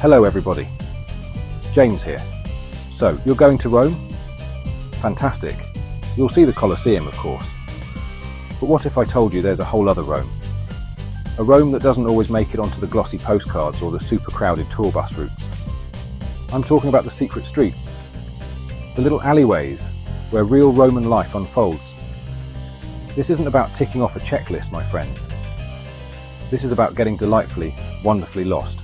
Hello everybody, James here. So, you're going to Rome? Fantastic. You'll see the Colosseum, of course. But what if I told you there's a whole other Rome? A Rome that doesn't always make it onto the glossy postcards or the super crowded tour bus routes. I'm talking about the secret streets, the little alleyways where real Roman life unfolds. This isn't about ticking off a checklist, my friends. This is about getting delightfully, wonderfully lost.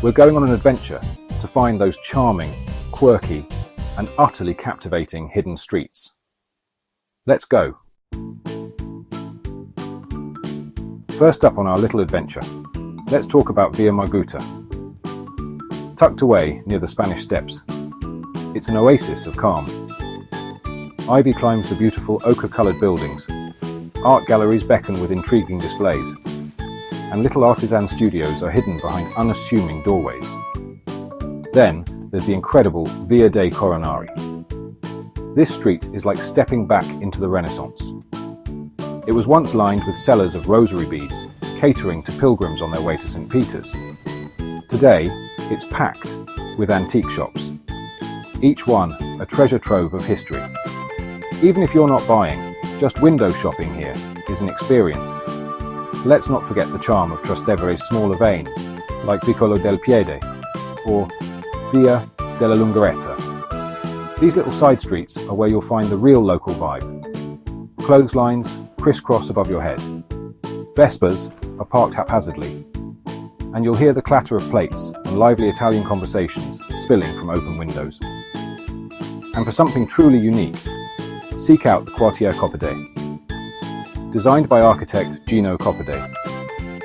We're going on an adventure to find those charming, quirky, and utterly captivating hidden streets. Let's go. First up on our little adventure, let's talk about Via Margutta. Tucked away near the Spanish Steps, it's an oasis of calm. Ivy climbs the beautiful ochre-coloured buildings, art galleries beckon with intriguing displays, and little artisan studios are hidden behind unassuming doorways. Then there's the incredible Via dei Coronari. This street is like stepping back into the Renaissance. It was once lined with sellers of rosary beads, catering to pilgrims on their way to St. Peter's. Today, it's packed with antique shops, each one a treasure trove of history. Even if you're not buying, just window shopping here is an experience. Let's not forget the charm of Trastevere's smaller veins, like Vicolo del Piede or Via della Lungaretta. These little side streets are where you'll find the real local vibe. Clotheslines crisscross above your head. Vespas are parked haphazardly, and you'll hear the clatter of plates and lively Italian conversations spilling from open windows. And for something truly unique, seek out the Quartiere Coppedè. Designed by architect Gino Coppedè,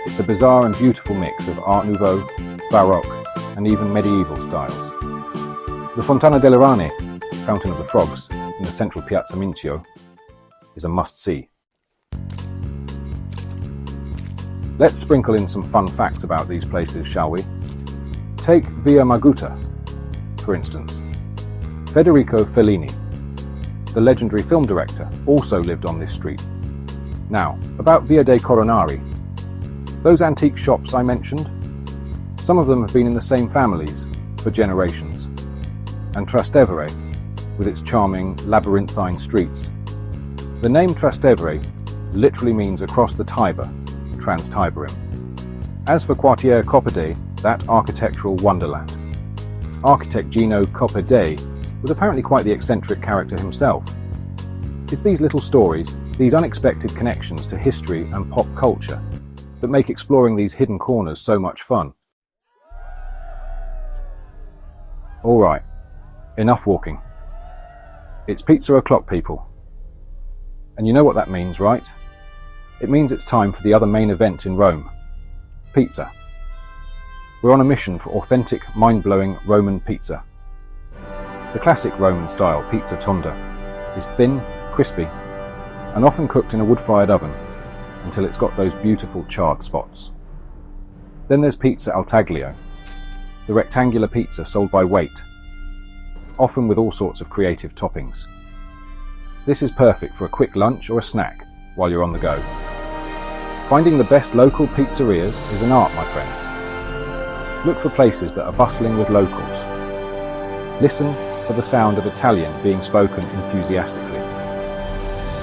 it's a bizarre and beautiful mix of Art Nouveau, Baroque, and even medieval styles. The Fontana delle Rane, Fountain of the Frogs, in the central Piazza Mincio, is a must-see. Let's sprinkle in some fun facts about these places, shall we? Take Via Margutta, for instance. Federico Fellini, the legendary film director, also lived on this street. Now, about Via dei Coronari. Those antique shops I mentioned, some of them have been in the same families for generations. And Trastevere, with its charming labyrinthine streets. The name Trastevere literally means across the Tiber, Trans-Tiberim. As for Quartiere Coppedè, that architectural wonderland, architect Gino Coppedè was apparently quite the eccentric character himself. It's these little stories, these unexpected connections to history and pop culture, that make exploring these hidden corners so much fun. Alright, enough walking. It's pizza o'clock, people. And you know what that means, right? It means it's time for the other main event in Rome, pizza. We're on a mission for authentic, mind-blowing Roman pizza. The classic Roman-style pizza tonda is thin, crispy, and often cooked in a wood-fired oven until it's got those beautiful charred spots. Then there's pizza al taglio, the rectangular pizza sold by weight, often with all sorts of creative toppings. This is perfect for a quick lunch or a snack while you're on the go. Finding the best local pizzerias is an art, my friends. Look for places that are bustling with locals. Listen for the sound of Italian being spoken enthusiastically.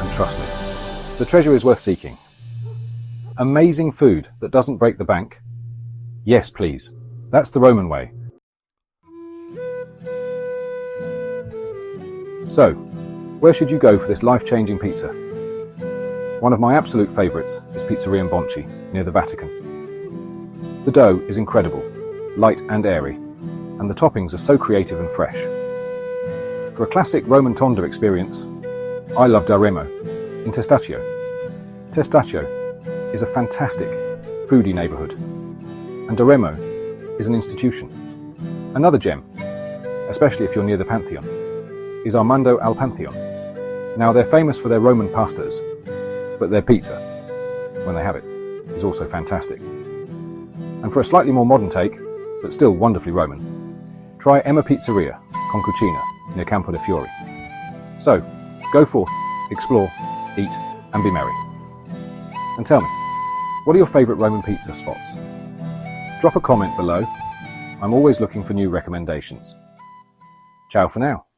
And trust me, the treasure is worth seeking. Amazing food that doesn't break the bank? Yes, please. That's the Roman way. So, where should you go for this life-changing pizza? One of my absolute favourites is Pizzeria Bonci, near the Vatican. The dough is incredible, light and airy, and the toppings are so creative and fresh. For a classic Roman tonda experience, I love D'Aremo, in Testaccio. Testaccio is a fantastic foodie neighbourhood, and D'Aremo is an institution. Another gem, especially if you're near the Pantheon, is Armando al Pantheon. Now, they're famous for their Roman pastas, but their pizza, when they have it, is also fantastic. And for a slightly more modern take, but still wonderfully Roman, try Emma Pizzeria, con Cucina, near Campo de Fiori. So, go forth, explore, eat, and be merry. And tell me, what are your favourite Roman pizza spots? Drop a comment below, I'm always looking for new recommendations. Ciao for now.